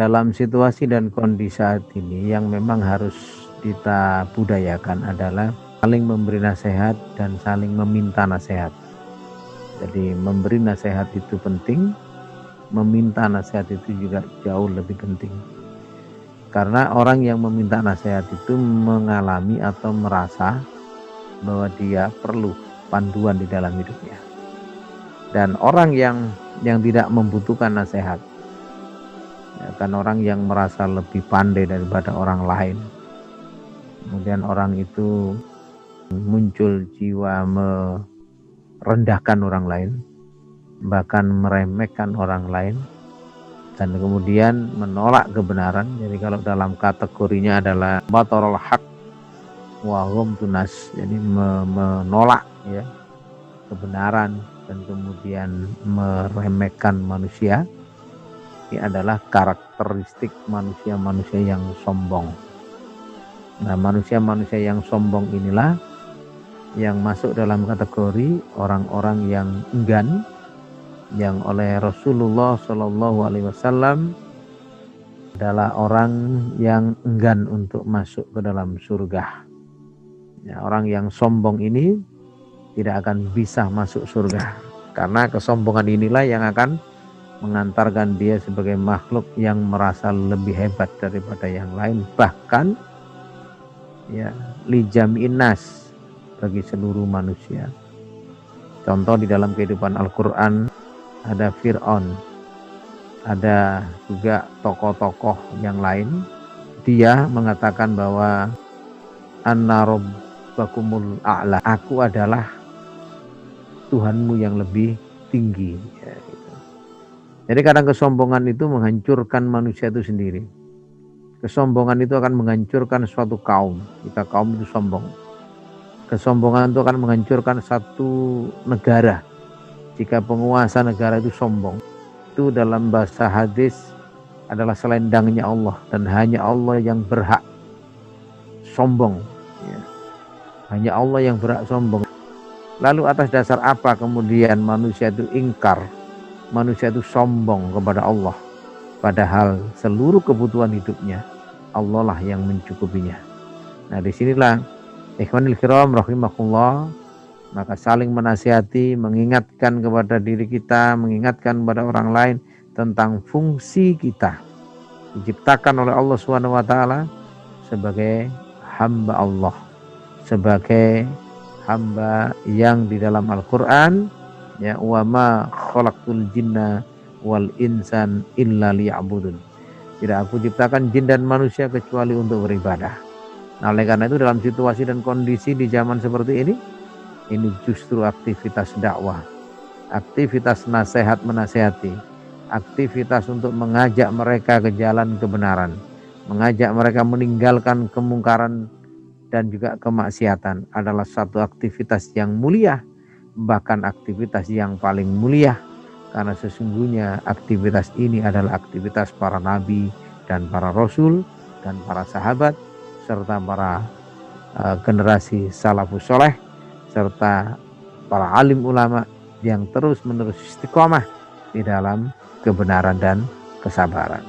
dalam situasi dan kondisi saat ini yang memang harus kita budayakan adalah saling memberi nasihat dan saling meminta nasihat. Jadi memberi nasihat itu penting, meminta nasihat itu juga jauh lebih penting. Karena orang yang meminta nasihat itu mengalami atau merasa bahwa dia perlu panduan di dalam hidupnya. Dan orang yang tidak membutuhkan nasihat, ya, kan orang yang merasa lebih pandai daripada orang lain, kemudian orang itu muncul jiwa merendahkan orang lain, bahkan meremehkan orang lain, dan kemudian menolak kebenaran. Jadi kalau dalam kategorinya adalah batarul haq wa hum tunas, jadi menolak ya kebenaran dan kemudian meremehkan manusia. Ini adalah karakteristik manusia-manusia yang sombong. Nah, manusia-manusia yang sombong inilah yang masuk dalam kategori orang-orang yang enggan, yang oleh Rasulullah SAW adalah orang yang enggan untuk masuk ke dalam surga. Ya, orang yang sombong ini tidak akan bisa masuk surga, karena kesombongan inilah yang akan mengantarkan dia sebagai makhluk yang merasa lebih hebat daripada yang lain, bahkan ya lijam'in nas, bagi seluruh manusia. Contoh di dalam kehidupan Al-Quran ada Fir'aun, ada juga tokoh-tokoh yang lain. Dia mengatakan bahwa anna rabbakumul a'la, aku adalah Tuhanmu yang lebih tinggi ya, gitu. Jadi kadang kesombongan itu menghancurkan manusia itu sendiri. Kesombongan itu akan menghancurkan suatu kaum jika kaum itu sombong. Kesombongan itu akan menghancurkan satu negara jika penguasa negara itu sombong. Itu dalam bahasa hadis adalah selendangnya Allah, dan hanya Allah yang berhak sombong ya. Hanya Allah yang berhak sombong. Lalu atas dasar apa kemudian manusia itu ingkar, manusia itu sombong kepada Allah, padahal seluruh kebutuhan hidupnya Allah lah yang mencukupinya. Nah, disinilah ikhwanil kiram rahimakumullah, maka saling menasihati, mengingatkan kepada diri kita, mengingatkan kepada orang lain tentang fungsi kita diciptakan oleh Allah SWT sebagai hamba Allah, sebagai hamba yang di dalam Al-Quran ya, wa ma khalaqtul jinna wal insan illa liya'budun, tidak aku ciptakan jin dan manusia kecuali untuk beribadah. Nah, oleh karena itu dalam situasi dan kondisi di zaman seperti ini justru aktivitas dakwah, aktivitas nasihat menasihati, aktivitas untuk mengajak mereka ke jalan kebenaran, mengajak mereka meninggalkan kemungkaran dan juga kemaksiatan adalah satu aktivitas yang mulia, bahkan aktivitas yang paling mulia, karena sesungguhnya aktivitas ini adalah aktivitas para nabi dan para rasul dan para sahabat serta para generasi salafus soleh serta para alim ulama yang terus menerus istiqomah di dalam kebenaran dan kesabaran.